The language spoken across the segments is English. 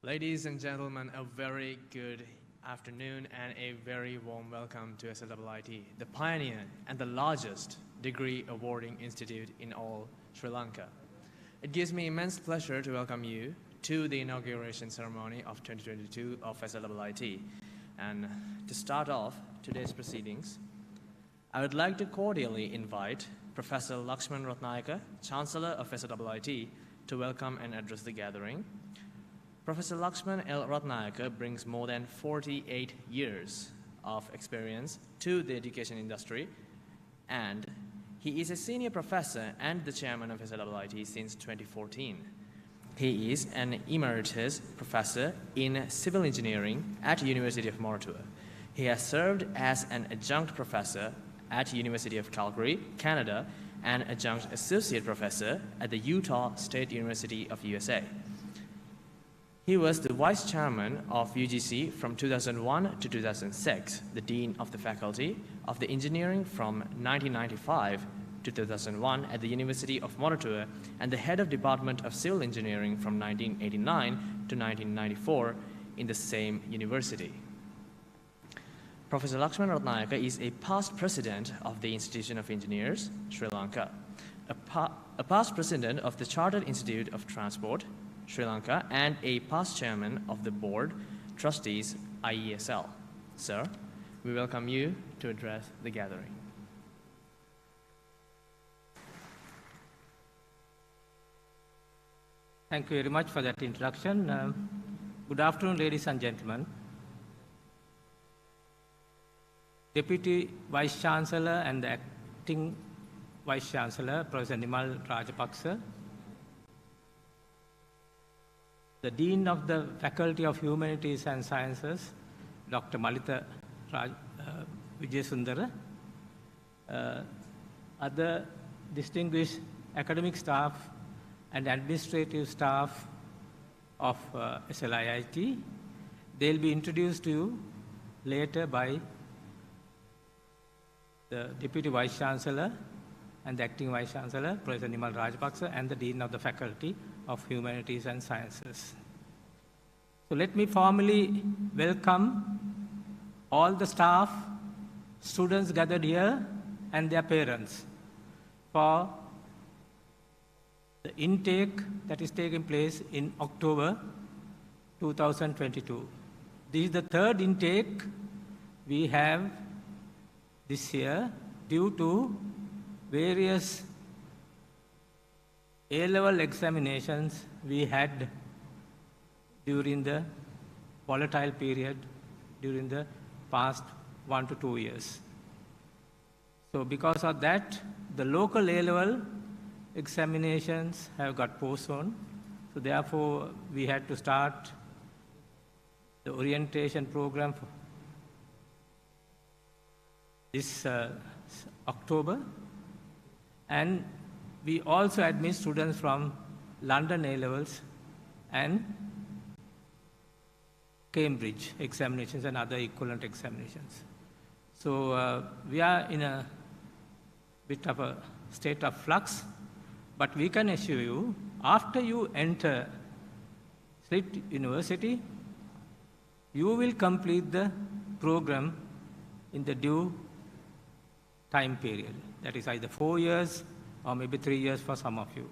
Ladies and gentlemen, a very good afternoon and a very warm welcome to SLIIT, the pioneer and the largest degree awarding institute in all Sri Lanka. It gives me immense pleasure to welcome you to the inauguration ceremony of 2022 of SLIIT. And to start off today's proceedings, I would like to cordially invite Professor Lakshman Ratnayaka, Chancellor of SLIIT, to welcome and address the gathering. Professor Lakshman L. Ratnayaka brings more than 48 years of experience to the education industry, and he is a senior professor and the chairman of SLIIT since 2014. He is an emeritus professor in civil engineering at University of Moratuwa. He has served as an adjunct professor at University of Calgary, Canada, and adjunct associate professor at the Utah State University of USA. He was the vice chairman of UGC from 2001 to 2006, the dean of the faculty of the engineering from 1995 to 2001 at the University of Moratuwa, and the head of Department of Civil Engineering from 1989 to 1994 in the same university. Professor Lakshman Ratnayaka is a past president of the Institution of Engineers, Sri Lanka, a past president of the Chartered Institute of Transport, Sri Lanka, and a past chairman of the board trustees IESL. Sir, we welcome you to address the gathering. Thank you very much for that introduction. Good afternoon, ladies and gentlemen. Deputy Vice Chancellor and the Acting Vice Chancellor, Professor Nimal Rajapaksa, the Dean of the Faculty of Humanities and Sciences, Dr. Malitha Vijayasundara, other distinguished academic staff and administrative staff of SLIIT. They'll be introduced to you later by the Deputy Vice Chancellor and the Acting Vice Chancellor, Professor Nimal Rajapaksa, and the Dean of the Faculty of Humanities and Sciences. So let me formally welcome all the staff, students gathered here, and their parents for the intake that is taking place in October 2022. This is the third intake we have this year due to various A-level examinations we had during the volatile period during the past 1 to 2 years. So because of that, the local A-level examinations have got postponed. So therefore, we had to start the orientation program for this October. And we also admit students from London A-levels and Cambridge examinations and other equivalent examinations. So we are in a bit of a state of flux, but we can assure you, after you enter SLIIT University, you will complete the program in the due time period. That is either 4 years or maybe 3 years for some of you.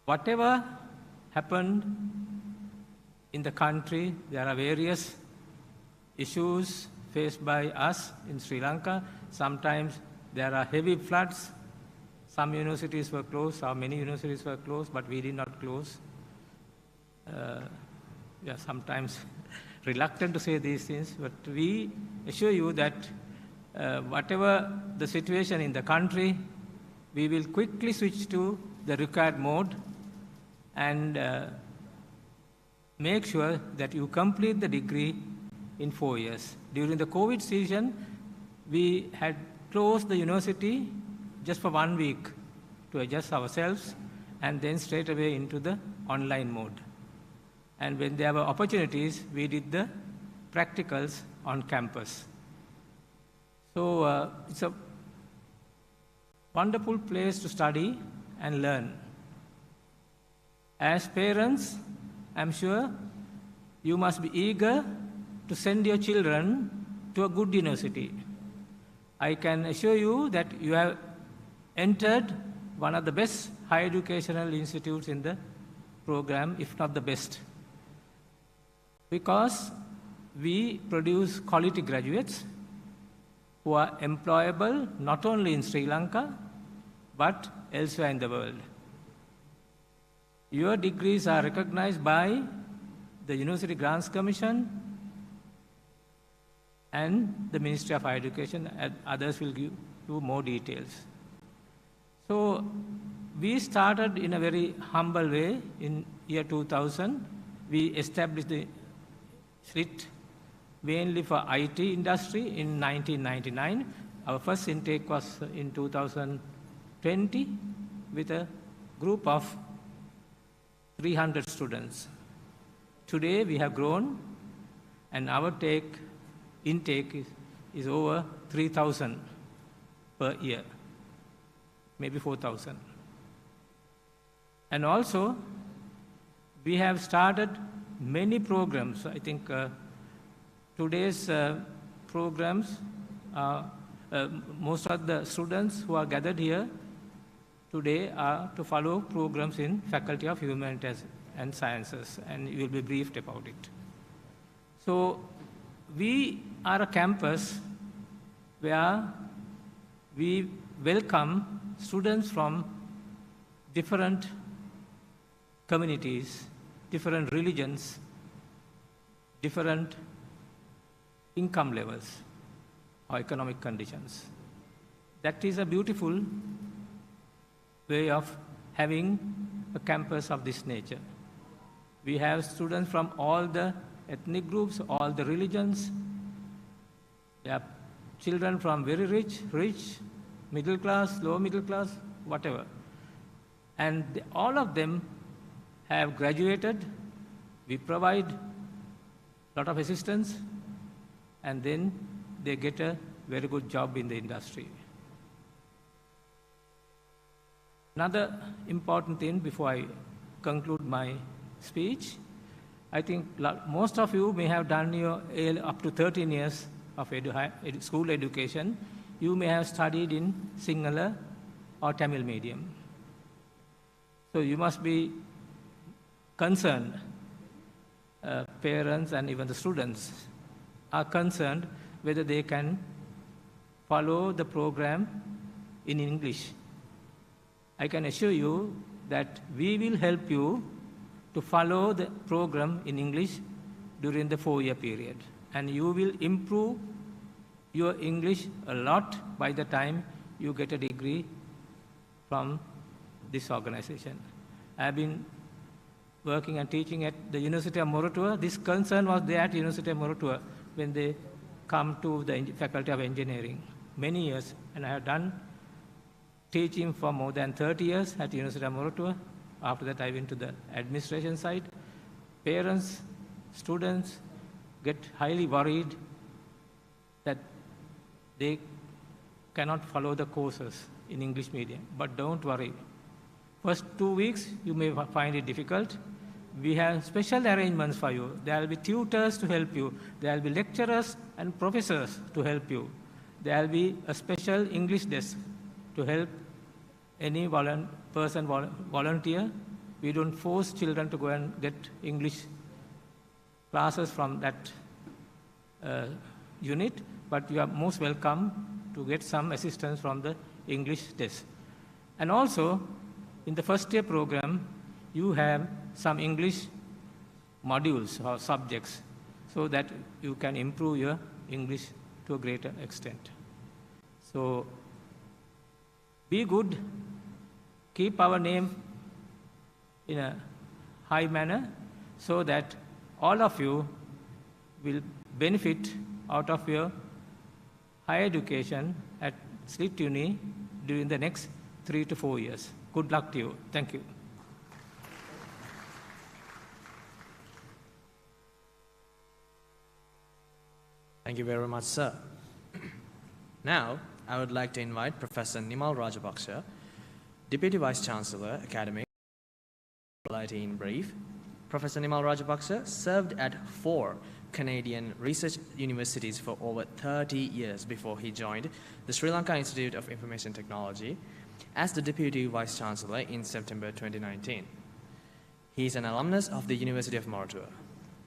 Whatever happened in the country, there are various issues faced by us in Sri Lanka. Sometimes there are heavy floods. Some universities were closed, or many universities were closed, but we did not close. We are sometimes reluctant to say these things, but we assure you that whatever the situation in the country, we will quickly switch to the required mode and make sure that you complete the degree in 4 years. During the COVID season, we had closed the university just for 1 week to adjust ourselves and then straight away into the online mode. And when there were opportunities, we did the practicals on campus. So it's a wonderful place to study and learn. As parents I'm sure you must be eager to send your children to a good university. I can assure you that you have entered one of the best higher educational institutes in the program, if not the best, because we produce quality graduates who are employable not only in Sri Lanka, but elsewhere in the world. Your degrees are recognized by the University Grants Commission and the Ministry of Higher Education, and others will give you more details. So we started in a very humble way in year 2000. We established the SLIIT mainly for IT industry in 1999. Our first intake was in 2020 with a group of 300 students. Today we have grown, and our intake is over 3,000 per year, maybe 4,000. And also, we have started many programs. I think today's programs, most of the students who are gathered here today are to follow programs in Faculty of Humanities and Sciences, and you will be briefed about it. So we are a campus where we welcome students from different communities, different religions, different income levels or economic conditions. That is a beautiful way of having a campus of this nature. We have students from all the ethnic groups, all the religions. There are children from very rich, middle class, low middle class, whatever. And all of them have graduated. We provide a lot of assistance, and then they get a very good job in the industry. Another important thing before I conclude my speech, I think most of you may have done your up to 13 years of school education. You may have studied in Sinhala or Tamil medium. So you must be concerned, parents and even the students are concerned whether they can follow the program in English. I can assure you that we will help you to follow the program in English during the 4-year period. And you will improve your English a lot by the time you get a degree from this organization. I have been working and teaching at the University of Moratuwa. This concern was there at University of Moratuwa when they come to the Faculty of Engineering many years. And I have done teaching for more than 30 years at University of Moratuwa. After that, I went to the administration side. Parents, students get highly worried that they cannot follow the courses in English medium. But don't worry. First 2 weeks, you may find it difficult. We have special arrangements for you. There will be tutors to help you. There will be lecturers and professors to help you. There will be a special English desk to help any person volunteer. We don't force children to go and get English classes from that unit, but you are most welcome to get some assistance from the English desk. And also, in the first year program, you have some English modules or subjects so that you can improve your English to a greater extent. So, be good, keep our name in a high manner so that all of you will benefit out of your higher education at SLIIT Uni during the next 3 to 4 years. Good luck to you. Thank you. Thank you very much, sir. Now, I would like to invite Professor Nimal Rajapaksha, Deputy Vice Chancellor, Academic, SLIIT in brief, Professor Nimal Rajapaksa served at 4 Canadian research universities for over 30 years before he joined the Sri Lanka Institute of Information Technology as the Deputy Vice Chancellor in September 2019. He is an alumnus of the University of Moratuwa.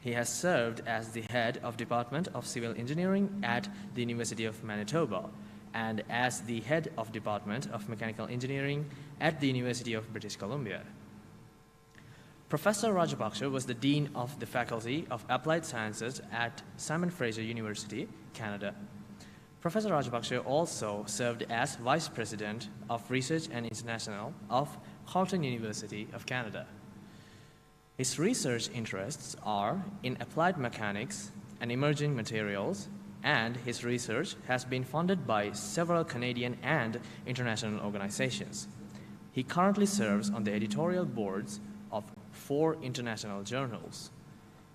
He has served as the head of Department of Civil Engineering at the University of Manitoba and as the head of Department of Mechanical Engineering at the University of British Columbia. Professor Rajapaksa was the Dean of the Faculty of Applied Sciences at Simon Fraser University, Canada. Professor Rajapaksa also served as Vice President of Research and International of Carleton University of Canada. His research interests are in applied mechanics and emerging materials, and his research has been funded by several Canadian and international organizations. He currently serves on the editorial boards of 4 international journals.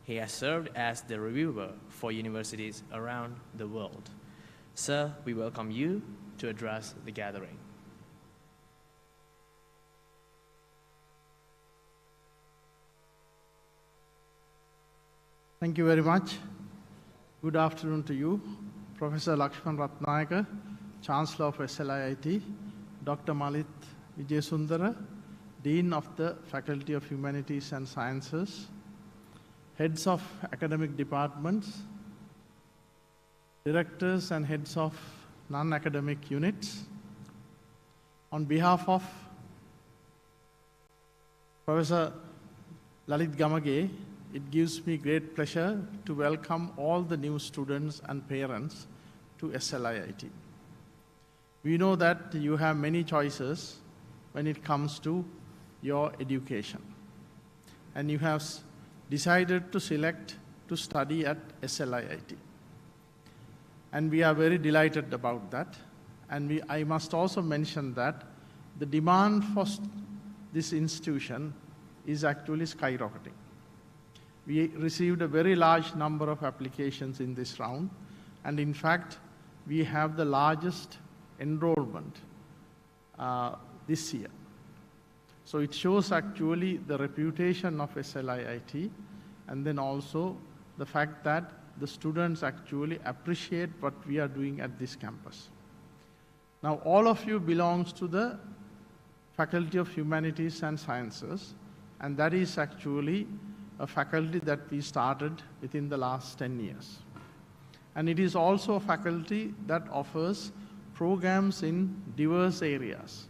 He has served as the reviewer for universities around the world. Sir, we welcome you to address the gathering. Thank you very much. Good afternoon to you, Professor Lakshman Ratnayaka, Chancellor of SLIIT, Dr. Malit Vijayasundara, Dean of the Faculty of Humanities and Sciences, heads of academic departments, directors and heads of non-academic units. On behalf of Professor Lalit Gamage, it gives me great pleasure to welcome all the new students and parents to SLIIT. We know that you have many choices when it comes to your education, and you have decided to select to study at SLIIT. And we are very delighted about that. And I must also mention that the demand for this institution is actually skyrocketing. We received a very large number of applications in this round, and in fact, we have the largest enrollment this year. So it shows actually the reputation of SLIIT, and then also the fact that the students actually appreciate what we are doing at this campus. Now, all of you belongs to the Faculty of Humanities and Sciences, and that is actually a faculty that we started within the last 10 years. And it is also a faculty that offers programs in diverse areas.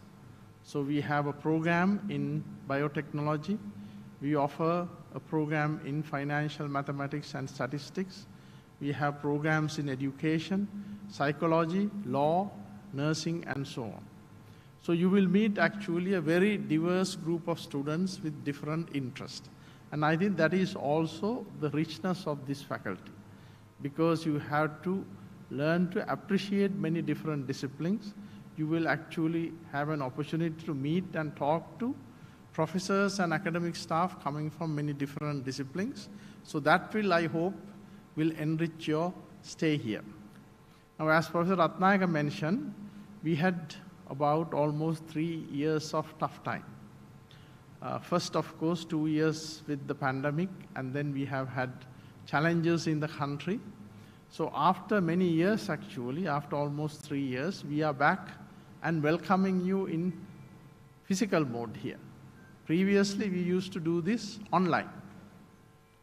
So we have a program in biotechnology. We offer a program in financial mathematics and statistics. We have programs in education, psychology, law, nursing, and so on. So you will meet actually a very diverse group of students with different interests. And I think that is also the richness of this faculty, because you have to learn to appreciate many different disciplines. You will actually have an opportunity to meet and talk to professors and academic staff coming from many different disciplines. So that will, I hope, will enrich your stay here. Now, as Professor Ratnayaka mentioned, we had about almost 3 years of tough time. First, of course, 2 years with the pandemic, and then we have had challenges in the country. So after many years, actually, after almost 3 years, we are back and welcoming you in physical mode here. Previously, we used to do this online.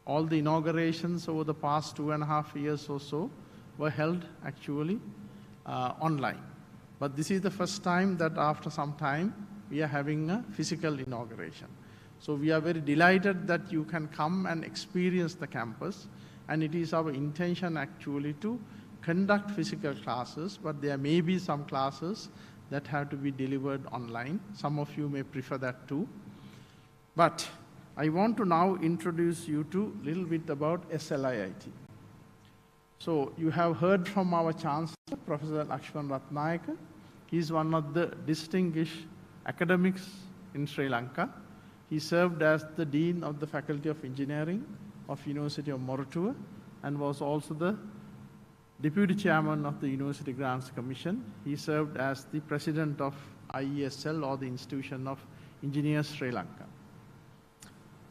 All the inaugurations over the past 2.5 years or so were held actually online. But this is the first time that after some time, we are having a physical inauguration. So we are very delighted that you can come and experience the campus, and it is our intention actually to conduct physical classes, but there may be some classes that have to be delivered online. Some of you may prefer that too. But I want to now introduce you to a little bit about SLIIT. So you have heard from our Chancellor, Professor Lakshman Ratnayaka. He is one of the distinguished academics in Sri Lanka. He served as the Dean of the Faculty of Engineering of University of Moratuwa and was also the Deputy Chairman of the University Grants Commission. He served as the President of IESL, or the Institution of Engineers Sri Lanka.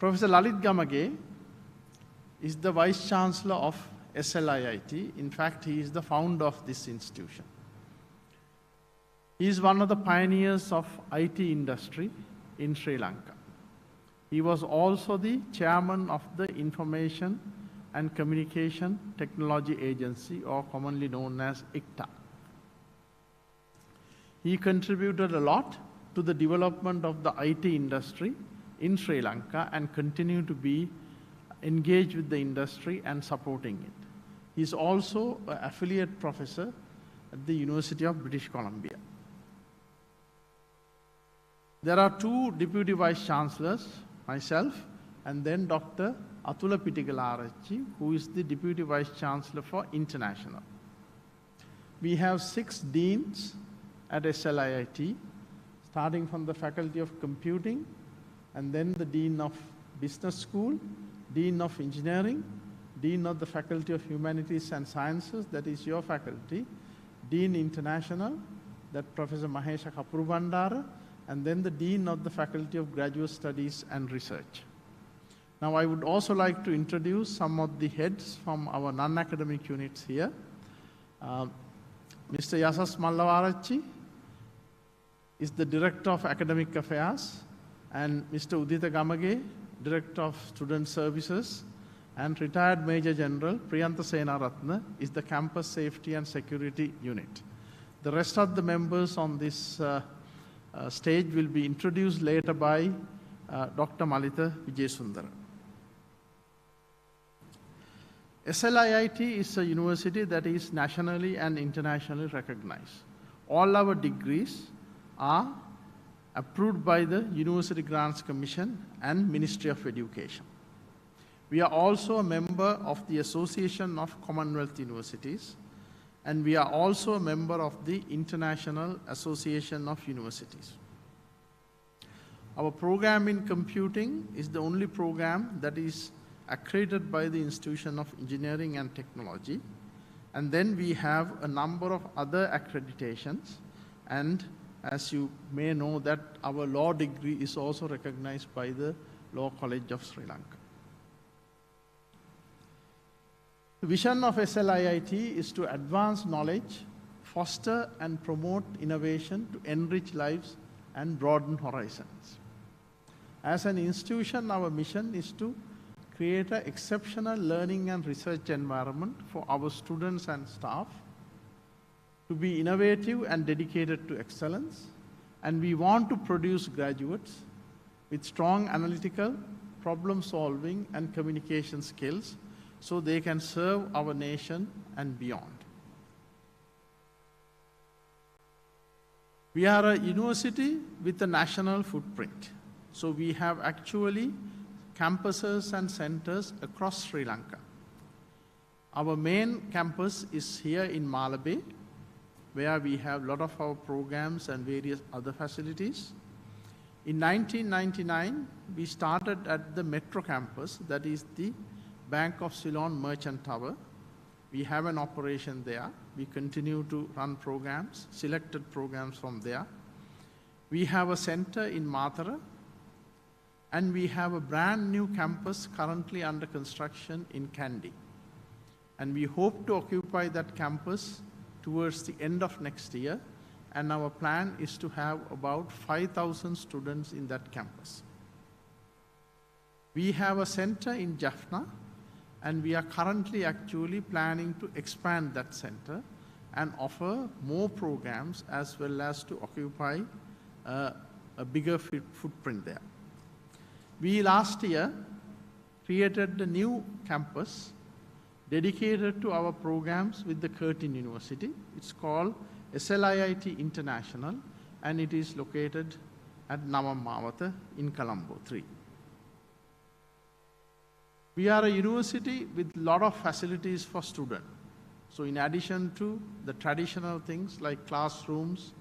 Professor Lalit Gamage is the Vice Chancellor of SLIIT. In fact, he is the founder of this institution. He is one of the pioneers of IT industry in Sri Lanka. He was also the chairman of the Information and Communication Technology Agency, or commonly known as ICTA. He contributed a lot to the development of the IT industry in Sri Lanka and continued to be engaged with the industry and supporting it. He is also an affiliate professor at the University of British Columbia. There are two deputy vice chancellors, myself, and then Dr. Atula Pittigalarachchi, who is the deputy vice chancellor for international. We have 6 deans at SLIIT, starting from the Faculty of Computing, and then the Dean of Business School, Dean of Engineering, Dean of the Faculty of Humanities and Sciences, that is your faculty, Dean International, that Professor Mahesha Kapurubandara, and then the Dean of the Faculty of Graduate Studies and Research. Now, I would also like to introduce some of the heads from our non-academic units here. Mr. Yasas Mallavarachchi is the Director of Academic Affairs, and Mr. Udita Gamage, Director of Student Services, and retired Major General Priyantha Senaratne is the Campus Safety and Security Unit. The rest of the members on this stage will be introduced later by Dr. Malitha Vijayasundara. SLIIT is a university that is nationally and internationally recognized. All our degrees are approved by the University Grants Commission and Ministry of Education. We are also a member of the Association of Commonwealth Universities, and we are also a member of the International Association of Universities. Our program in computing is the only program that is accredited by the Institution of Engineering and Technology, and then we have a number of other accreditations, and as you may know that our law degree is also recognized by the Law College of Sri Lanka. The vision of SLIIT is to advance knowledge, foster and promote innovation to enrich lives and broaden horizons. As an institution, our mission is to create an exceptional learning and research environment for our students and staff, to be innovative and dedicated to excellence, and we want to produce graduates with strong analytical, problem-solving and communication skills so they can serve our nation and beyond. We are a university with a national footprint. So we have actually campuses and centers across Sri Lanka. Our main campus is here in Malabe, where we have a lot of our programs and various other facilities. In 1999, we started at the Metro campus, that is the Bank of Ceylon Merchant Tower. We have an operation there. We continue to run programs, selected programs from there. We have a center in Mathara, and we have a brand new campus currently under construction in Kandy. And we hope to occupy that campus towards the end of next year, and our plan is to have about 5,000 students in that campus. We have a center in Jaffna, and we are currently actually planning to expand that center and offer more programs as well as to occupy a bigger footprint there. We last year created a new campus dedicated to our programs with the Curtin University. It's called SLIIT International, and it is located at Navamawata in Colombo 3. We are a university with a lot of facilities for students. So in addition to the traditional things like classrooms,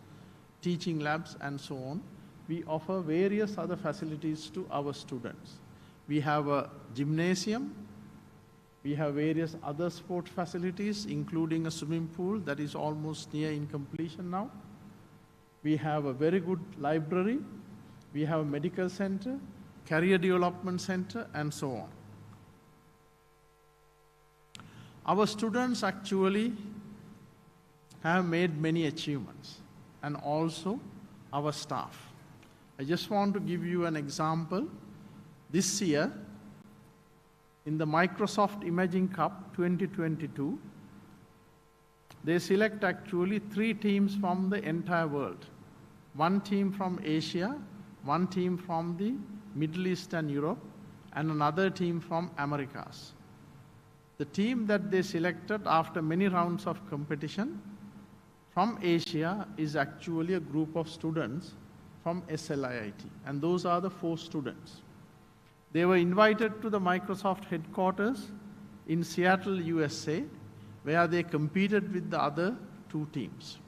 teaching labs, and so on, we offer various other facilities to our students. We have a gymnasium. We have various other sport facilities, including a swimming pool that is almost near in completion now. We have a very good library. We have a medical center. Career Development Center, and so on. Our students actually have made many achievements, and also our staff. I just want to give you an example. This year, in the Microsoft Imaging Cup 2022, they select actually 3 teams from the entire world. 1 team from Asia, 1 team from the Middle East and Europe, and another team from Americas. The team that they selected after many rounds of competition from Asia is actually a group of students from SLIIT, and those are the 4 students. They were invited to the Microsoft headquarters in Seattle, USA, where they competed with the other 2 teams.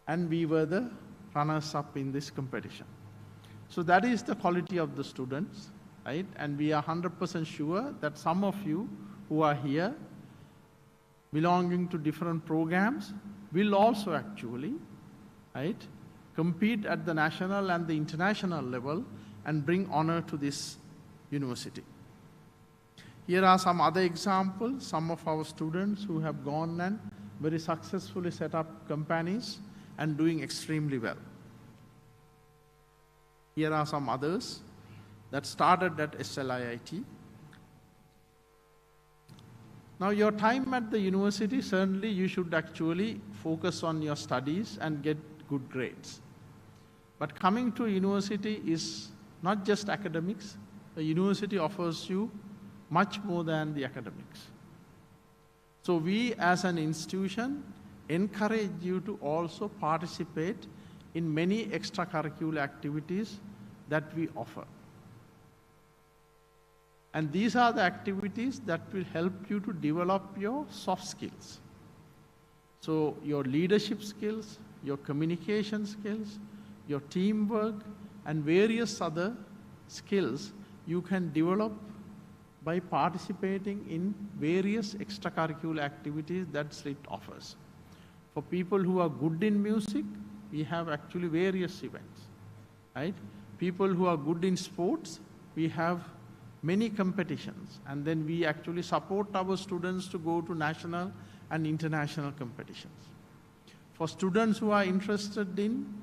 And we were the runners-up in this competition. So that is the quality of the students, right? And we are 100% sure that some of you who are here belonging to different programs will also actually, right, compete at the national and the international level and bring honor to this university. Here are some other examples, some of our students who have gone and very successfully set up companies and doing extremely well. Here are some others that started at SLIIT. Now, your time at the university, certainly you should actually focus on your studies and get good grades. But coming to university is not just academics. The university offers you much more than the academics. So we as an institution encourage you to also participate in many extracurricular activities that we offer. And these are the activities that will help you to develop your soft skills. So your leadership skills, your communication skills, your teamwork, and various other skills you can develop by participating in various extracurricular activities that SLIIT offers. For people who are good in music, we have actually various events, right? People who are good in sports, we have many competitions, and then we actually support our students to go to national and international competitions. For students who are interested in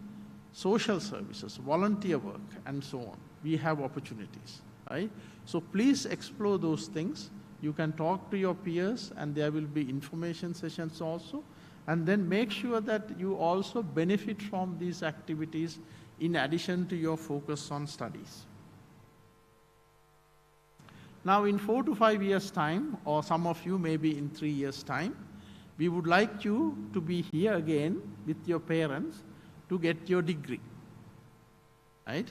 social services, volunteer work, and so on, we have opportunities, right? So please explore those things. You can talk to your peers, and there will be information sessions also, and then make sure that you also benefit from these activities in addition to your focus on studies. Now, in 4 to 5 years' time, or some of you maybe in 3 years' time, we would like you to be here again with your parents to get your degree, right?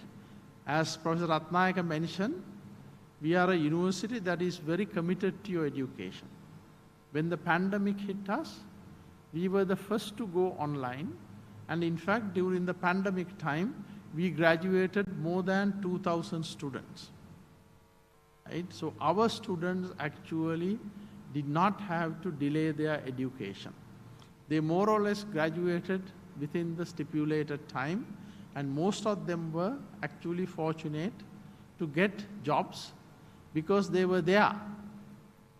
As Professor Ratnayaka mentioned, we are a university that is very committed to your education. When the pandemic hit us, we were the first to go online, and in fact, during the pandemic time, we graduated more than 2,000 students. Right? So our students actually did not have to delay their education. They more or less graduated within the stipulated time, and most of them were actually fortunate to get jobs because they were there,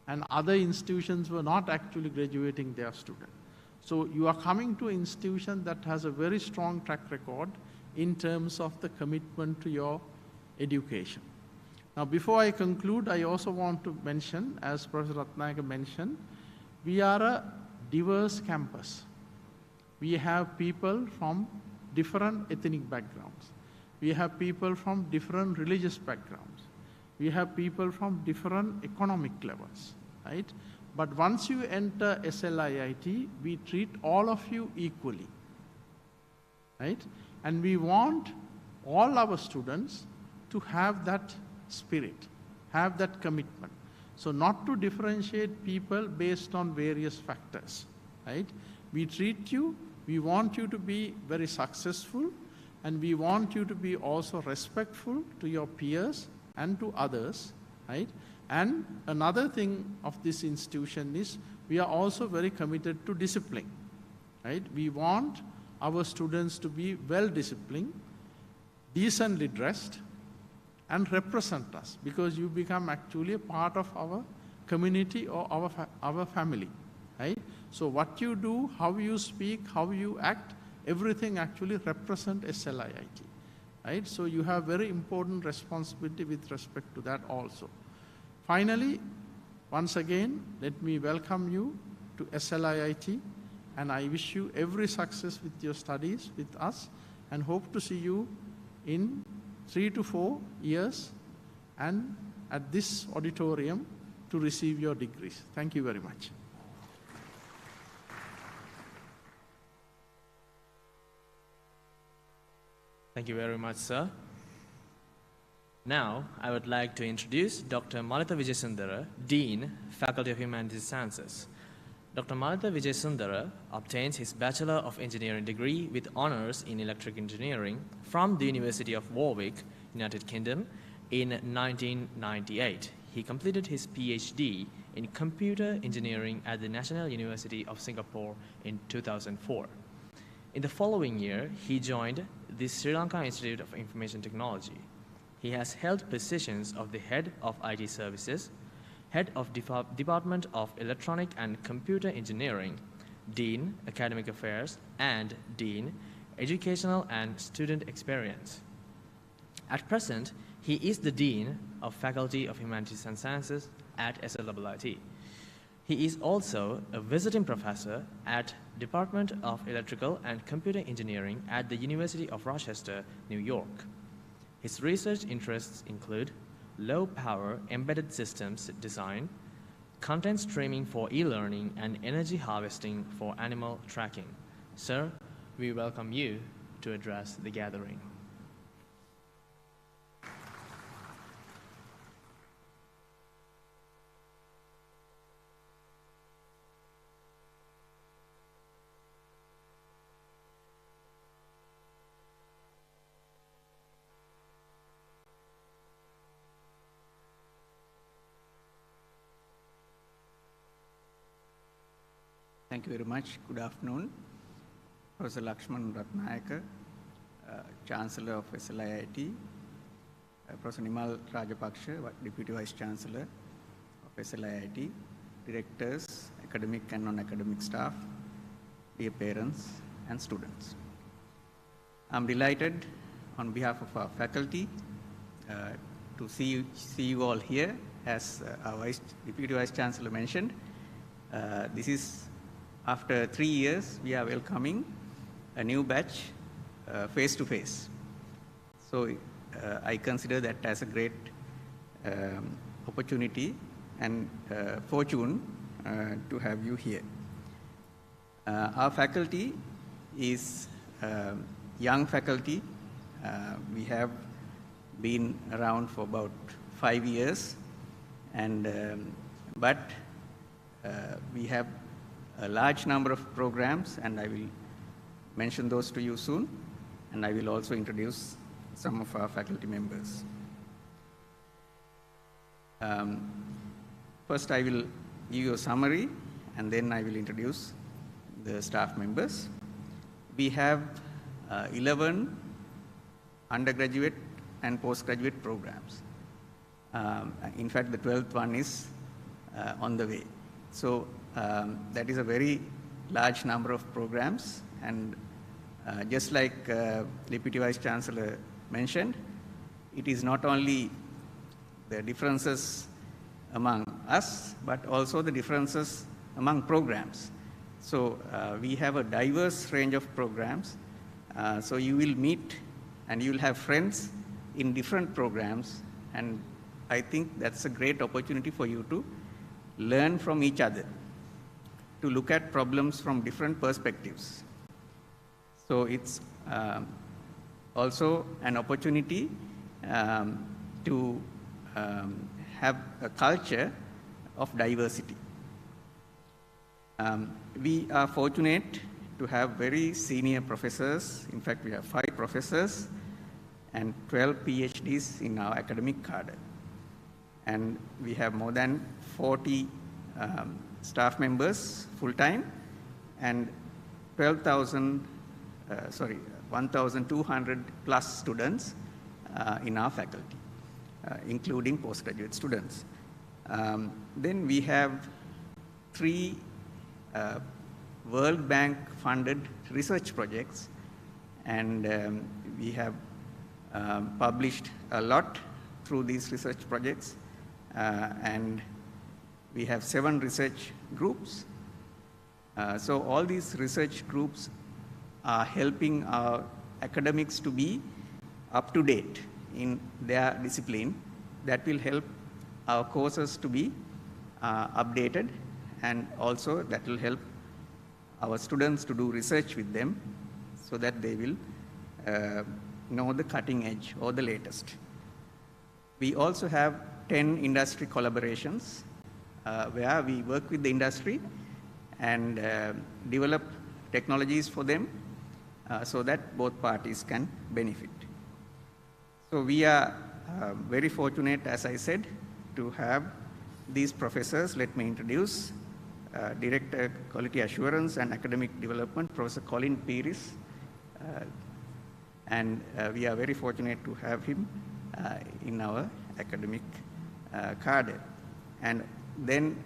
and other institutions were not actually graduating their students. So you are coming to an institution that has a very strong track record in terms of the commitment to your education. Now, before I conclude, I also want to mention, as Professor Ratnayaka mentioned, we are a diverse campus. We have people from different ethnic backgrounds. We have people from different religious backgrounds. We have people from different economic levels, right? But once you enter SLIIT, we treat all of you equally, right? And we want all our students to have that spirit, have that commitment. So not to differentiate people based on various factors, right? We treat you, we want you to be very successful, and we want you to be also respectful to your peers and to others, right? And another thing of this institution is we are also very committed to discipline, right? We want our students to be well disciplined, decently dressed, and represent us, because you become actually a part of our community or our family, right? So what you do, how you speak, how you act, everything actually represent SLIIT, right? So you have very important responsibility with respect to that also. Finally, once again, let me welcome you to SLIIT, and I wish you every success with your studies with us, and hope to see you in 3 to 4 years and at this auditorium to receive your degrees. Thank you very much. Thank you very much, sir. Now, I would like to introduce Dr. Malitha Vijayasundara, Dean, Faculty of Humanities Sciences. Dr. Malitha Vijayasundara obtained his Bachelor of Engineering degree with honors in electric engineering from the University of Warwick, United Kingdom, in 1998. He completed his PhD in computer engineering at the National University of Singapore in 2004. In the following year, he joined the Sri Lanka Institute of Information Technology. He has held positions of the Head of IT Services, Head of Department of Electronic and Computer Engineering, Dean, Academic Affairs, and Dean, Educational and Student Experience. At present, he is the Dean of Faculty of Humanities and Sciences at SLIIT. He is also a visiting professor at Department of Electrical and Computer Engineering at the University of Rochester, New York. His research interests include low-power embedded systems design, content streaming for e-learning, and energy harvesting for animal tracking. Sir, we welcome you to address the gathering. Thank you very much. Good afternoon. Professor Lakshman Ratnayaka, Chancellor of SLIIT, Professor Nimal Rajapaksha, Deputy Vice Chancellor of SLIIT, directors, academic and non-academic staff, dear parents and students. I'm delighted on behalf of our faculty to see you all here. As our Deputy Vice Chancellor mentioned, this is after 3 years, we are welcoming a new batch face-to-face. So I consider that as a great opportunity and fortune to have you here. Our faculty is young faculty. We have been around for about 5 years, and but we have a large number of programs, and I will mention those to you soon, and I will also introduce some of our faculty members. First, I will give you a summary, and then I will introduce the staff members. We have 11 undergraduate and postgraduate programs. In fact, the 12th one is on the way. So that is a very large number of programs, and just like Deputy Vice Chancellor mentioned, it is not only the differences among us, but also the differences among programs. So we have a diverse range of programs, so you will meet and you will have friends in different programs, and I think that's a great opportunity for you to learn from each other, to look at problems from different perspectives. So it's also an opportunity to have a culture of diversity. We are fortunate to have very senior professors. In fact, we have 5 professors and 12 PhDs in our academic cadre. And we have more than 40 staff members full-time, and 1,200 plus students in our faculty. including postgraduate students. Then we have 3 World Bank funded research projects, and we have published a lot through these research projects, and we have 7 research groups. So all these research groups are helping our academics to be up to date in their discipline. That will help our courses to be updated, and also that will help our students to do research with them so that they will know the cutting edge or the latest. We also have 10 industry collaborations where we work with the industry and develop technologies for them so that both parties can benefit. So we are very fortunate, as I said, to have these professors. Let me introduce Director Quality Assurance and Academic Development, Professor Colin Peris. And we are very fortunate to have him in our academic cadre. And then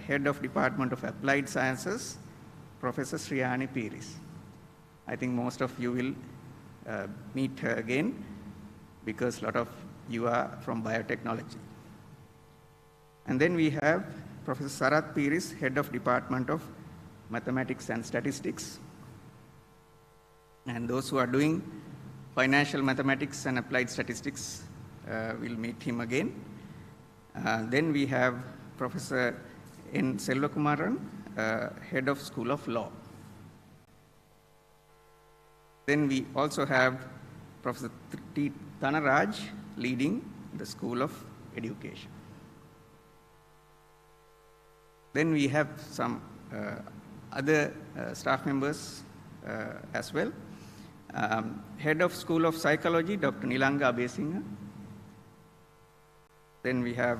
Head of Department of Applied Sciences, Professor Sriyani Peris. I think most of you will meet her again because a lot of you are from biotechnology. And then we have Professor Sarath Peris, Head of Department of Mathematics and Statistics. And those who are doing financial mathematics and applied statistics will meet him again. Then we have Professor N. Selvakumaran, Head of School of Law. Then we also have Professor T. Thanaraj leading the School of Education. Then we have some other staff members as well. Head of School of Psychology, Dr. Nilanga Abesinghe. Then we have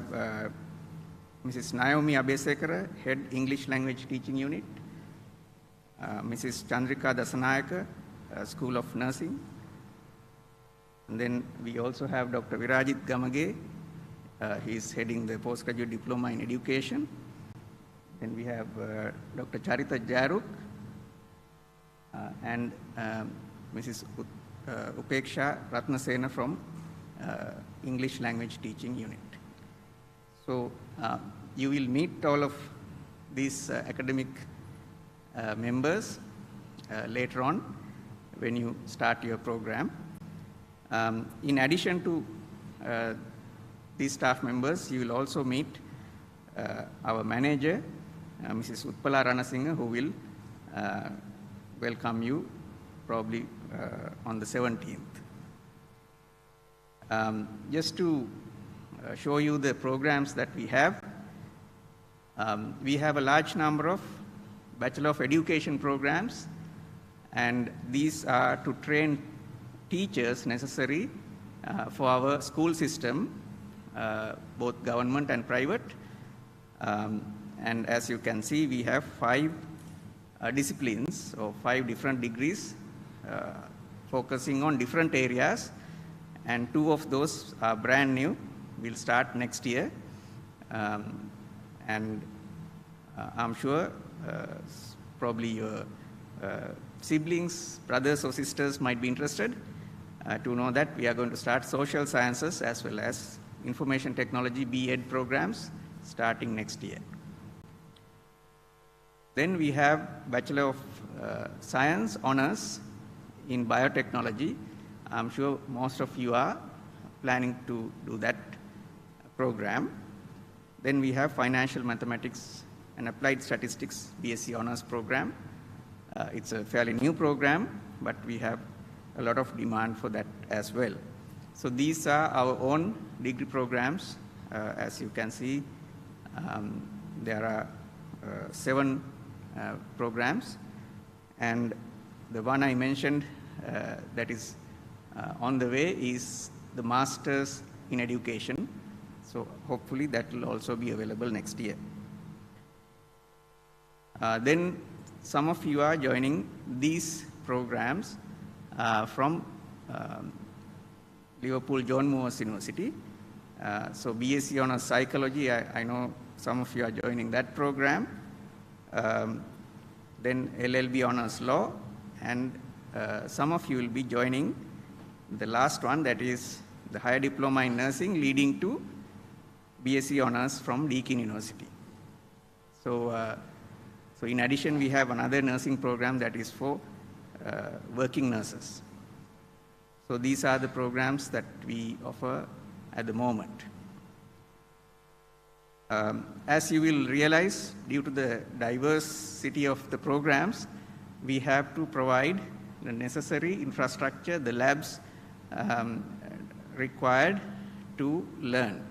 Mrs. Naomi Abesekara, Head English Language Teaching Unit. Mrs. Chandrika Dasanayaka, School of Nursing. And then we also have Dr. Virajit Gamage. He is heading the Postgraduate Diploma in Education. Then we have Dr. Charita Jaruk and Mrs. Upeksha Ratnasena from English Language Teaching Unit. So you will meet all of these academic members later on when you start your program. In addition to these staff members, you will also meet our manager, Mrs. Utpala Ranasinghe, who will welcome you probably on the 17th. Just to show you the programs that we have a large number of Bachelor of Education programs, and these are to train teachers necessary for our school system, both government and private. And as you can see, we have 5 disciplines or 5 different degrees focusing on different areas, and 2 of those are brand new, will start next year. And I'm sure probably your siblings, brothers or sisters might be interested to know that we are going to start social sciences as well as information technology B.Ed programs starting next year. Then we have Bachelor of Science Honors in Biotechnology. I'm sure most of you are planning to do that program. Then we have Financial Mathematics and Applied Statistics BSc Honors program. It's a fairly new program, but we have a lot of demand for that as well. So these are our own degree programs. As you can see, there are 7 programs, and the one I mentioned that is on the way is the Masters in Education. So hopefully that will also be available next year. Then some of you are joining these programs from Liverpool John Moores University. So BSc Honours Psychology, I know some of you are joining that program. Then LLB Honours Law, and some of you will be joining the last one, that is the Higher Diploma in Nursing, leading to BSc Honours from Deakin University. So, so in addition, we have another nursing program that is for working nurses. So these are the programs that we offer at the moment. As you will realize, due to the diversity of the programs, we have to provide the necessary infrastructure, the labs required to learn,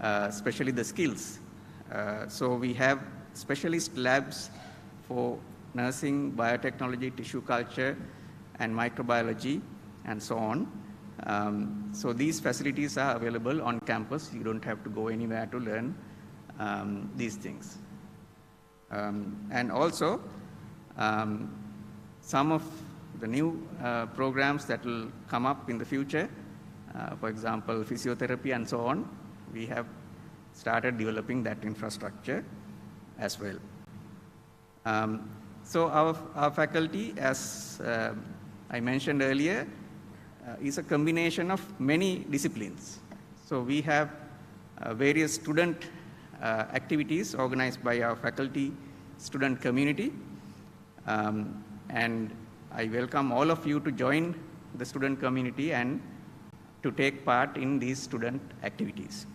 especially the skills. So we have specialist labs for nursing, biotechnology, tissue culture, and microbiology, and so on. So these facilities are available on campus. You don't have to go anywhere to learn these things. And also, some of the new programs that will come up in the future, for example, physiotherapy and so on, we have started developing that infrastructure as well. So our faculty, as I mentioned earlier, is a combination of many disciplines. So we have various student activities organized by our faculty student community, and I welcome all of you to join the student community and to take part in these student activities,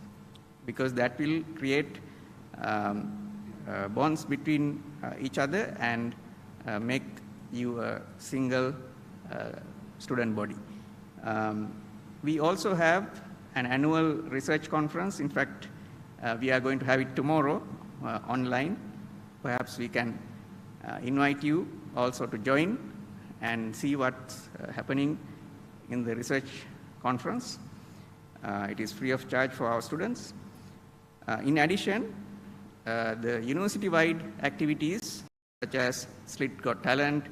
because that will create bonds between each other and make you a single student body. We also have an annual research conference. In fact, we are going to have it tomorrow online. Perhaps we can invite you also to join and see what's happening in the research conference. It is free of charge for our students. In addition, the university-wide activities such as SLIIT Got Talent,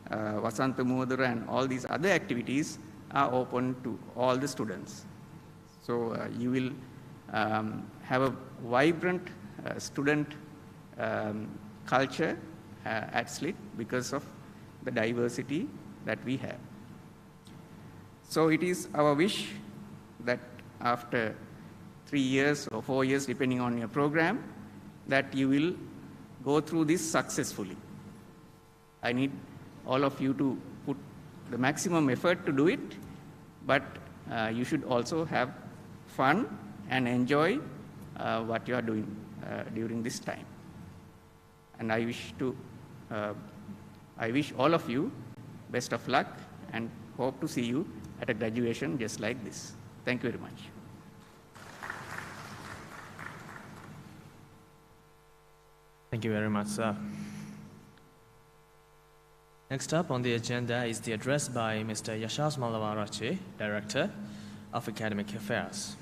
Vasantha Muwadura, and all these other activities are open to all the students. So you will have a vibrant student culture at SLIIT because of the diversity that we have. So it is our wish that after 3 years or 4 years, depending on your program, that you will go through this successfully. I need all of you to put the maximum effort to do it, but you should also have fun and enjoy what you are doing during this time. And I wish all of you best of luck and hope to see you at a graduation just like this. Thank you very much. Thank you very much, sir. Next up on the agenda is the address by Mr. Yashas Malavarachi, Director of Academic Affairs.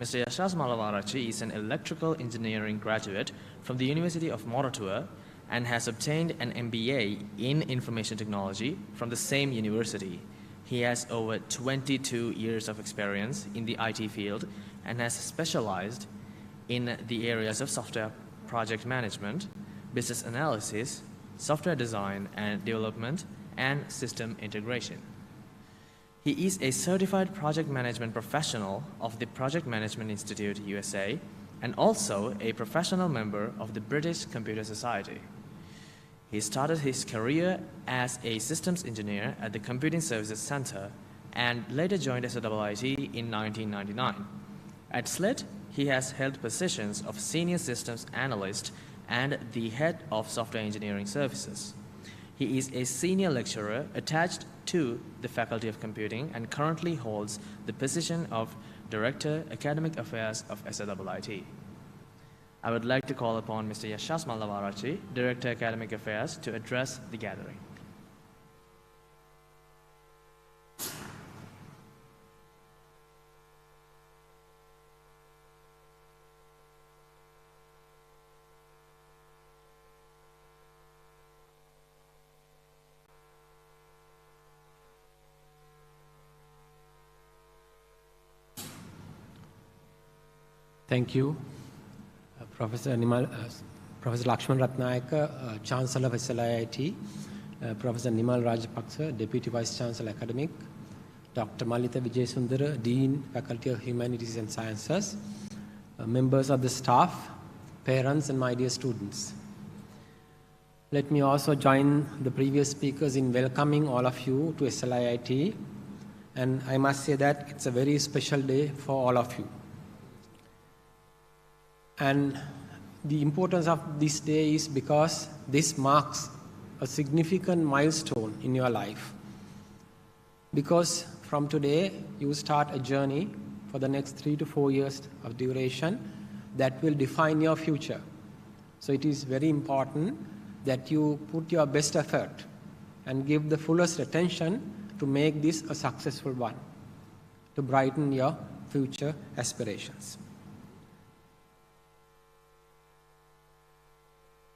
Mr. Yashas Malavarachi is an electrical engineering graduate from the University of Moratuwa and has obtained an MBA in Information Technology from the same university. He has over 22 years of experience in the IT field and has specialized in the areas of software project management, business analysis, software design and development, and system integration. He is a certified project management professional of the Project Management Institute, USA, and also a professional member of the British Computer Society. He started his career as a systems engineer at the Computing Services Center and later joined SLIIT in 1999. At SLIIT, he has held positions of senior systems analyst and the head of software engineering services. He is a senior lecturer attached to the Faculty of Computing and currently holds the position of Director, Academic Affairs of SLIIT. I would like to call upon Mr. Yashas Malavarachi, Director, Academic Affairs, to address the gathering. Thank you, Professor Lakshman Ratnayaka, Chancellor of SLIIT, Professor Nimal Rajapaksa, Deputy Vice Chancellor Academic, Dr. Malitha Vijayasundara, Dean, Faculty of Humanities and Sciences, members of the staff, parents, and my dear students. Let me also join the previous speakers in welcoming all of you to SLIIT, and I must say that it's a very special day for all of you. And the importance of this day is because this marks a significant milestone in your life. Because from today, you start a journey for the next 3 to 4 years of duration that will define your future. So it is very important that you put your best effort and give the fullest attention to make this a successful one, to brighten your future aspirations.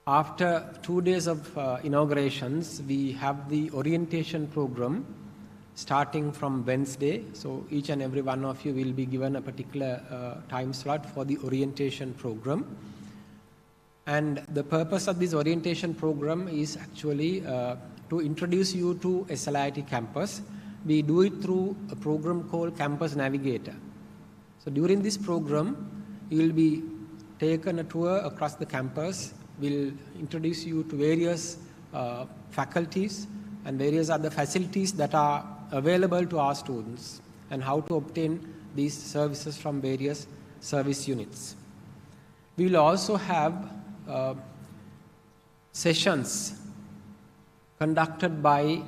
After 2 days of inaugurations, we have the orientation program starting from Wednesday. So each and every one of you will be given a particular time slot for the orientation program. And the purpose of this orientation program is actually to introduce you to SLIIT campus. We do it through a program called Campus Navigator. So during this program, you will be taken a tour across the campus. We'll introduce you to various faculties and various other facilities that are available to our students and how to obtain these services from various service units. We will also have sessions conducted by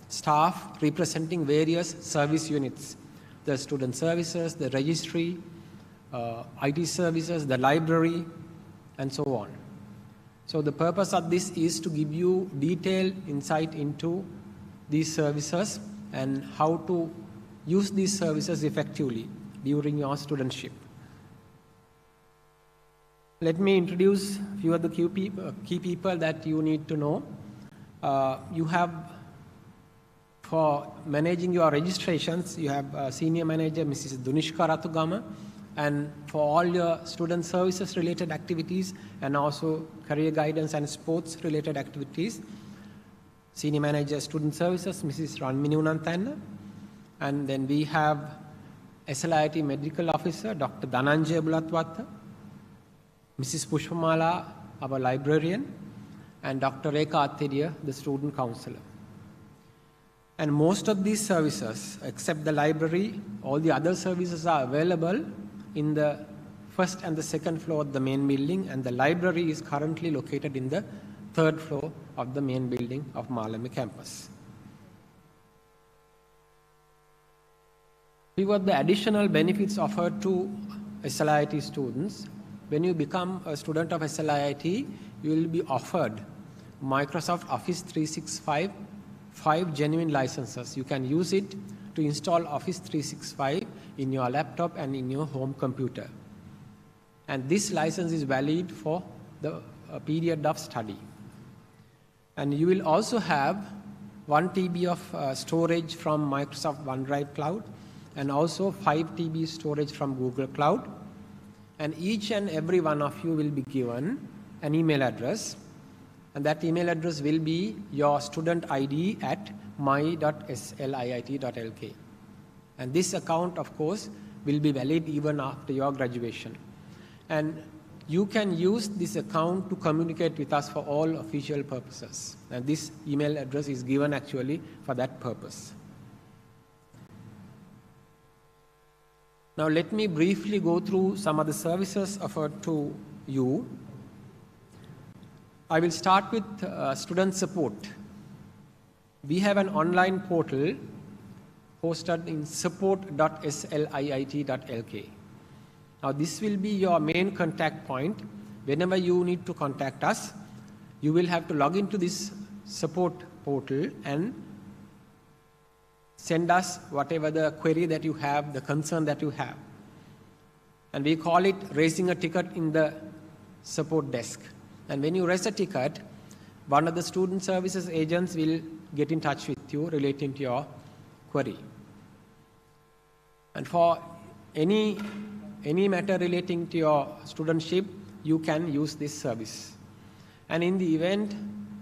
staff representing various service units, the student services, the registry, IT services, the library, and so on. So the purpose of this is to give you detailed insight into these services and how to use these services effectively during your studentship. Let me introduce a few of the key people that you need to know. You have, for managing your registrations, you have Senior Manager Mrs. Dunishka Ratugama, and for all your student services related activities and also career guidance and sports related activities, Senior Manager Student Services Mrs. Ranmini Unanthanna, and then we have SLIIT Medical Officer Dr. Dhananjaya Bulatwatha, Mrs. Pushpamala, our librarian, and Dr. Rekha Athiriya, the student counselor. And most of these services, except the library, all the other services are available in the first and the second floor of the main building, and the library is currently located in the third floor of the main building of Malame campus. Few of the additional benefits offered to SLIIT students. When you become a student of SLIIT, you will be offered Microsoft Office 365 5 genuine licenses. You can use it to install Office 365 in your laptop and in your home computer. And this license is valid for the period of study. And you will also have 1 TB of storage from Microsoft OneDrive Cloud and also 5 TB storage from Google Cloud. And each and every one of you will be given an email address, and that email address will be your student ID at my.sliit.lk. And this account, of course, will be valid even after your graduation. And you can use this account to communicate with us for all official purposes. And this email address is given actually for that purpose. Now let me briefly go through some of the services offered to you. I will start with student support. We have an online portal hosted in support.sliit.lk. Now this will be your main contact point. Whenever you need to contact us, you will have to log into this support portal and send us whatever the query that you have, the concern that you have. And we call it raising a ticket in the support desk. And when you raise a ticket, one of the student services agents will get in touch with you relating to your query. And for any any matter relating to your studentship, you can use this service. And in the event,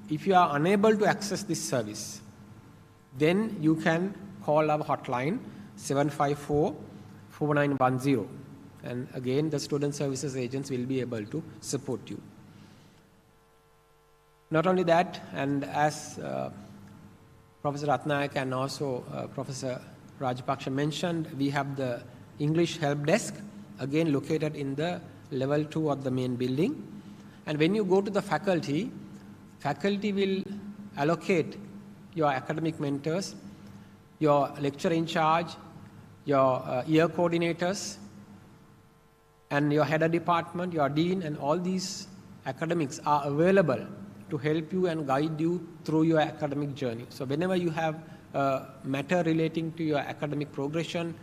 if you are unable to access this service, then you can call our hotline 754-4910. And again, the student services agents will be able to support you. Not only that, and as Professor Ratnayak and also Professor Rajapaksha mentioned, we have the English help desk, again located in the level 2 of the main building. And when you go to the faculty will allocate your academic mentors, your lecturer in charge, your year coordinators, and your head of department, your dean, and all these academics are available to help you and guide you through your academic journey. So whenever you have a matter relating to your academic progression,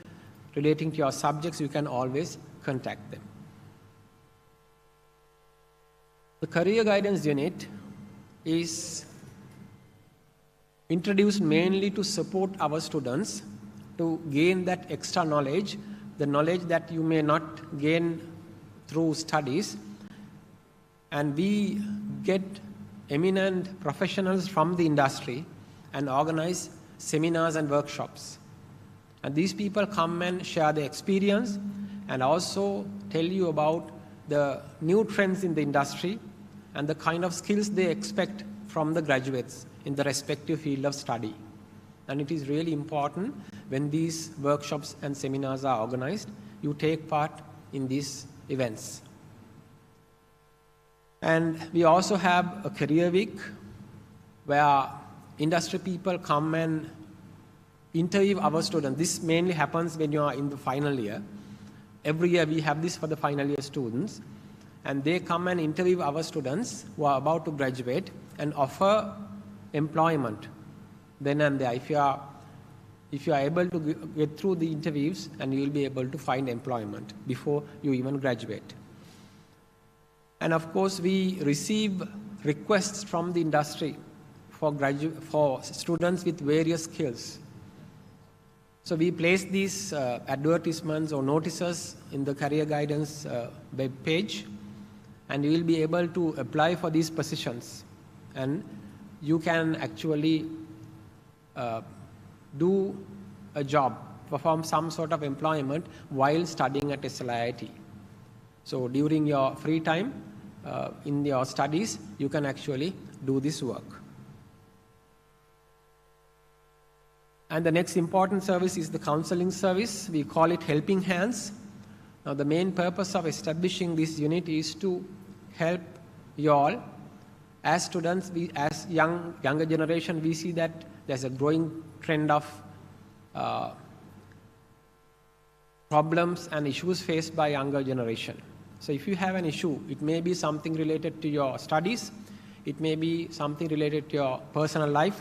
relating to your subjects, you can always contact them. The career guidance unit is introduced mainly to support our students to gain that extra knowledge, the knowledge that you may not gain through studies. And we get eminent professionals from the industry and organize seminars and workshops. And these people come and share their experience and also tell you about the new trends in the industry and the kind of skills they expect from the graduates in the respective field of study. And it is really important when these workshops and seminars are organized, you take part in these events. And we also have a career week where industry people come and interview our students. This mainly happens when you are in the final year. Every year we have this for the final year students. And they come and interview our students who are about to graduate and offer employment then and there. If you are able to get through the interviews, and you will be able to find employment before you even graduate. And of course, we receive requests from the industry for students with various skills. So we place these advertisements or notices in the career guidance web page, and you will be able to apply for these positions. And you can actually do a job, perform some sort of employment while studying at SLIIT. So during your free time in your studies, you can actually do this work. And the next important service is the counseling service. We call it Helping Hands. Now, the main purpose of establishing this unit is to help you all. As students, as younger generation, we see that there's a growing trend of problems and issues faced by younger generation. So if you have an issue, it may be something related to your studies, it may be something related to your personal life,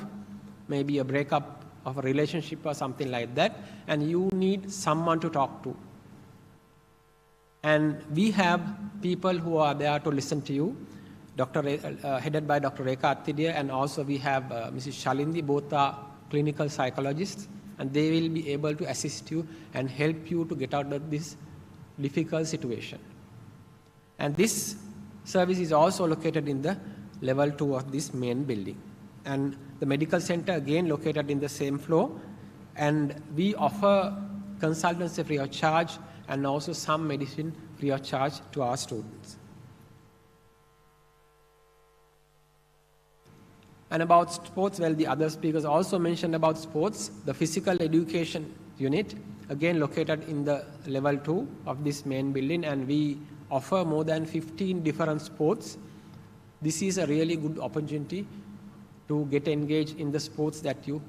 maybe a breakup of a relationship or something like that, and you need someone to talk to. And we have people who are there to listen to you, headed by Dr. Rekha Attidiya, and also we have Mrs. Shalindi, both are clinical psychologists, and they will be able to assist you and help you to get out of this difficult situation. And this service is also located in the level 2 of this main building. And the medical center, again, located in the same floor, and we offer consultancy free of charge and also some medicine free of charge to our students. And about sports, well, the other speakers also mentioned about sports. The physical education unit, again located in the level 2 of this main building, and we offer more than 15 different sports. This is a really good opportunity to get engaged in the sports that you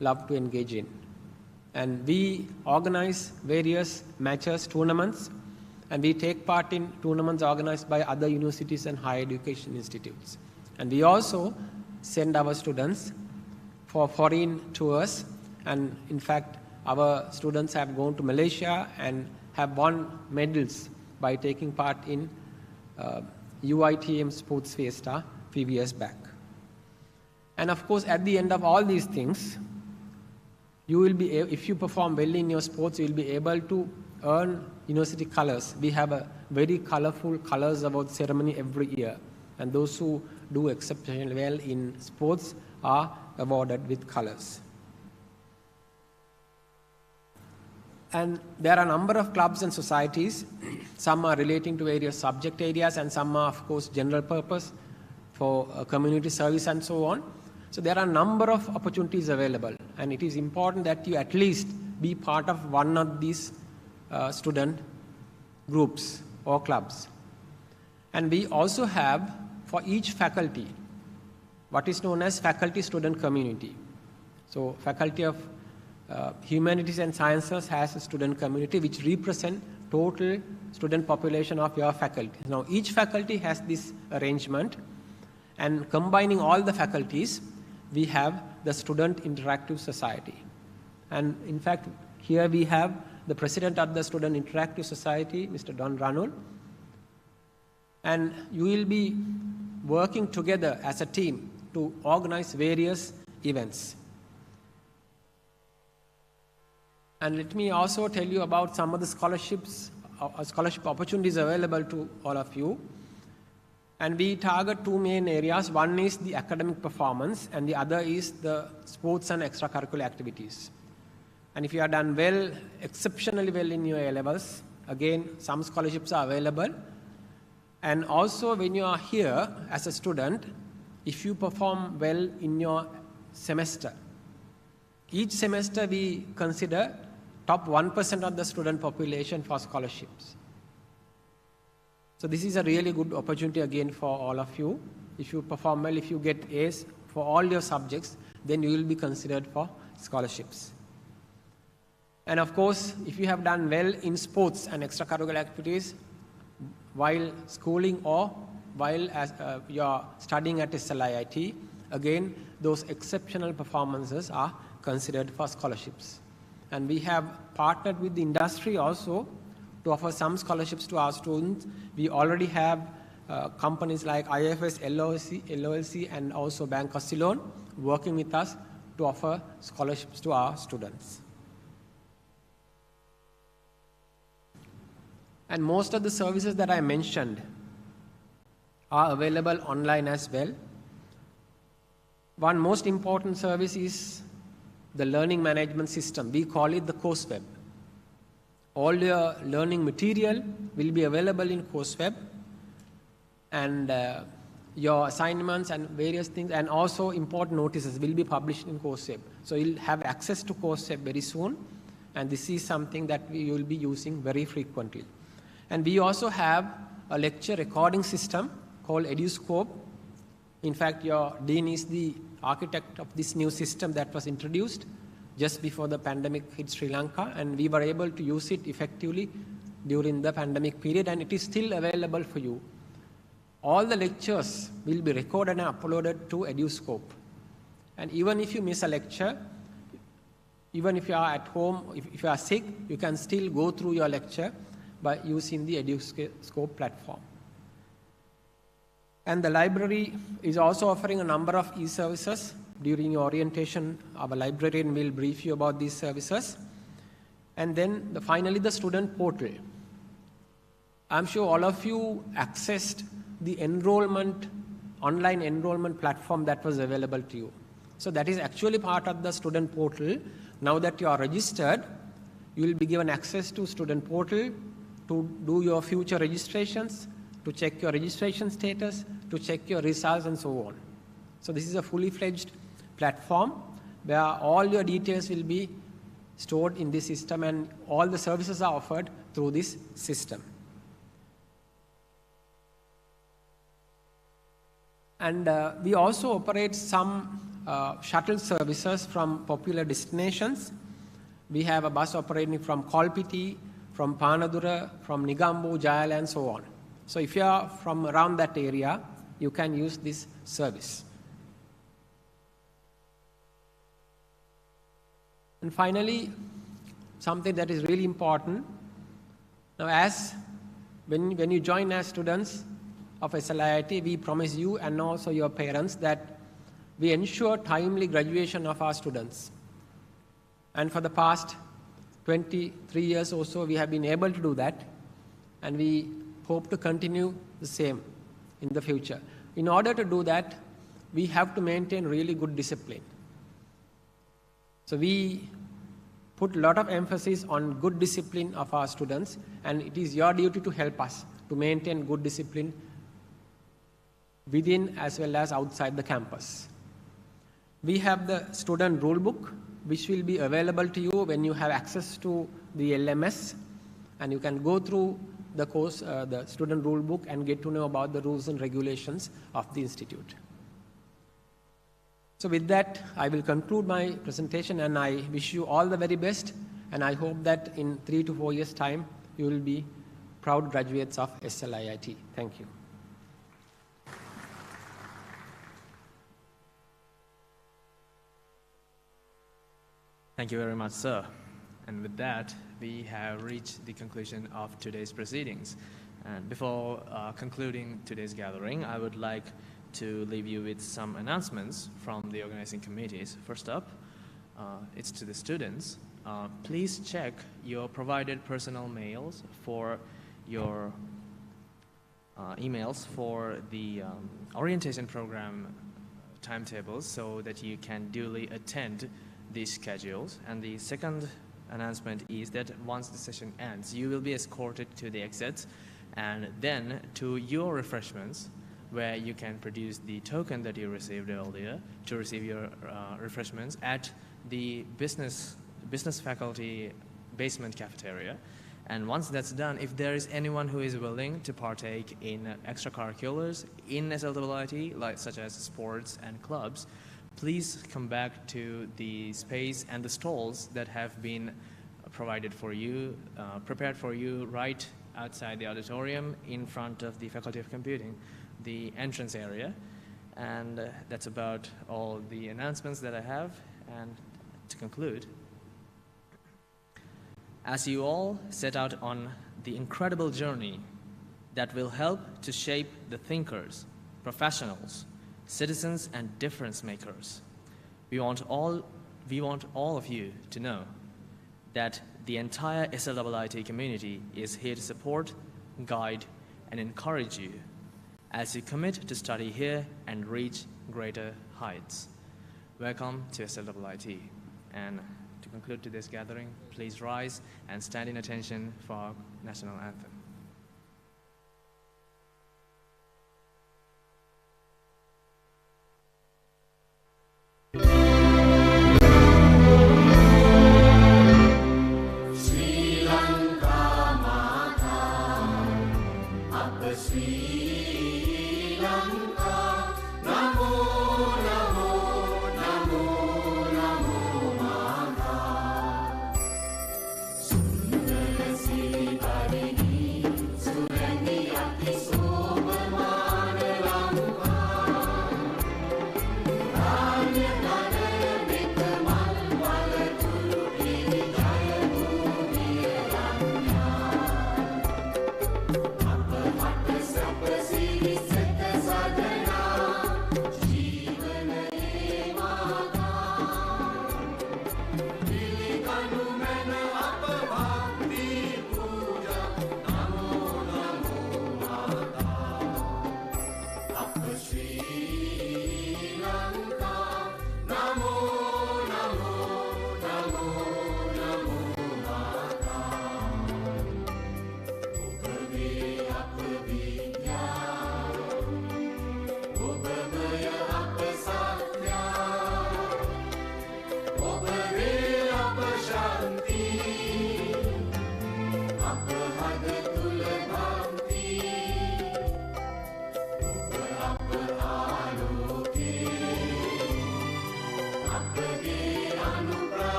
love to engage in. And we organize various matches, tournaments, and we take part in tournaments organized by other universities and higher education institutes. And we also send our students for foreign tours, and in fact, our students have gone to Malaysia and have won medals by taking part in UITM Sports Fiesta a few years back. And of course, at the end of all these things, you will be, if you perform well in your sports, you will be able to earn university colors. We have a very colorful colors award ceremony every year. And those who do exceptionally well in sports are awarded with colors. And there are a number of clubs and societies. Some are relating to various subject areas, and some are, of course, general purpose for community service and so on. So there are a number of opportunities available, and it is important that you at least be part of one of these student groups or clubs. And we also have, for each faculty, what is known as faculty-student community. So Faculty of Humanities and Sciences has a student community which represent total student population of your faculty. Now each faculty has this arrangement, and combining all the faculties, we have the Student Interactive Society. And in fact, here we have the president of the Student Interactive Society, Mr. Don Ranul. And you will be working together as a team to organize various events. And let me also tell you about some of the scholarship opportunities available to all of you. And we target two main areas. One is the academic performance, and the other is the sports and extracurricular activities. And if you have done well, exceptionally well in your A-levels, again, some scholarships are available. And also when you are here as a student, if you perform well in your semester, each semester we consider top 1% of the student population for scholarships. So this is a really good opportunity again for all of you. If you perform well, if you get A's for all your subjects, then you will be considered for scholarships. And of course, if you have done well in sports and extracurricular activities while schooling or while you are studying at SLIIT, again, those exceptional performances are considered for scholarships. And we have partnered with the industry also to offer some scholarships to our students. We already have companies like IFS, LOLC, and also Bank of Ceylon working with us to offer scholarships to our students. And most of the services that I mentioned are available online as well. One most important service is the learning management system. We call it the CourseWeb. All your learning material will be available in CourseWeb, and your assignments and various things, and also important notices will be published in CourseWeb. So you'll have access to CourseWeb very soon, and this is something that you will be using very frequently. And we also have a lecture recording system called EduScope. In fact, your dean is the architect of this new system that was introduced just before the pandemic hit Sri Lanka, and we were able to use it effectively during the pandemic period, and it is still available for you. All the lectures will be recorded and uploaded to EduScope. And even if you miss a lecture, even if you are at home, if you are sick, you can still go through your lecture by using the EduScope platform. And the library is also offering a number of e-services. During your orientation, our librarian will brief you about these services. And then finally, the student portal. I'm sure all of you accessed the online enrollment platform that was available to you. So that is actually part of the student portal. Now that you are registered, you will be given access to student portal to do your future registrations, to check your registration status, to check your results, and so on. So this is a fully fledged platform where all your details will be stored in this system, and all the services are offered through this system. And we also operate some shuttle services from popular destinations. We have a bus operating from Kolpiti, from Panadura, from Nigambu, Jayala, and so on. So if you are from around that area, you can use this service. And finally, something that is really important. Now, when you join as students of SLIIT, we promise you and also your parents that we ensure timely graduation of our students. And for the past 23 years or so, we have been able to do that, and we hope to continue the same in the future. In order to do that, we have to maintain really good discipline. So we put a lot of emphasis on good discipline of our students, and it is your duty to help us to maintain good discipline within as well as outside the campus. We have the student rule book, which will be available to you when you have access to the LMS, and you can go through the course, the student rule book, and get to know about the rules and regulations of the institute. So with that, I will conclude my presentation, and I wish you all the very best, and I hope that in 3 to 4 years' time, you will be proud graduates of SLIIT. Thank you. Thank you very much, sir. And with that, we have reached the conclusion of today's proceedings. And before concluding today's gathering, I would like to leave you with some announcements from the organizing committees. First up, it's to the students. Please check your provided personal mails for your emails for the orientation program timetables so that you can duly attend these schedules. And the second announcement is that once the session ends, you will be escorted to the exits and then to your refreshments, where you can produce the token that you received earlier to receive your refreshments at the business faculty basement cafeteria. And once that's done, if there is anyone who is willing to partake in extracurriculars in SLIIT, such as sports and clubs, please come back to the space and the stalls that have been provided for you, prepared for you right outside the auditorium in front of the Faculty of Computing, the entrance area. And that's about all the announcements that I have. And to conclude, as you all set out on the incredible journey that will help to shape the thinkers, professionals, citizens, and difference makers, we want all of you to know that the entire SLIIT community is here to support, guide, and encourage you as you commit to study here and reach greater heights. Welcome to SLIIT. And to conclude today's gathering, please rise and stand in attention for our national anthem.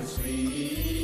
SLIIT